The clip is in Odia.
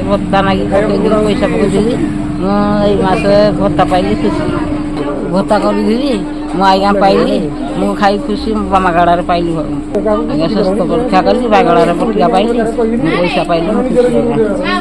ଭତ୍ତା ନାଗି ପକେଇଥିଲି ପଇସା ପକେଇଥିଲି ମୁଁ ଏଇ ମାସ ଭତ୍ତା ପାଇଲି ଖୁସି ଭତ୍ତା କରିଥିଲି ମୁଁ ଆଜ୍ଞା ପାଇଲି ମୁଁ ଖାଇ ଖୁସି ମାଗଣାରେ ପାଇଲି ଆଜ୍ଞା ସ୍ୱାସ୍ଥ୍ୟ ପରୀକ୍ଷା କଲି ମାଗଣାରେ ବଟିକା ପାଇଲି ମୁଁ ପଇସା ପାଇଲି ମୁଁ ଖୁସି ଆଜ୍ଞା।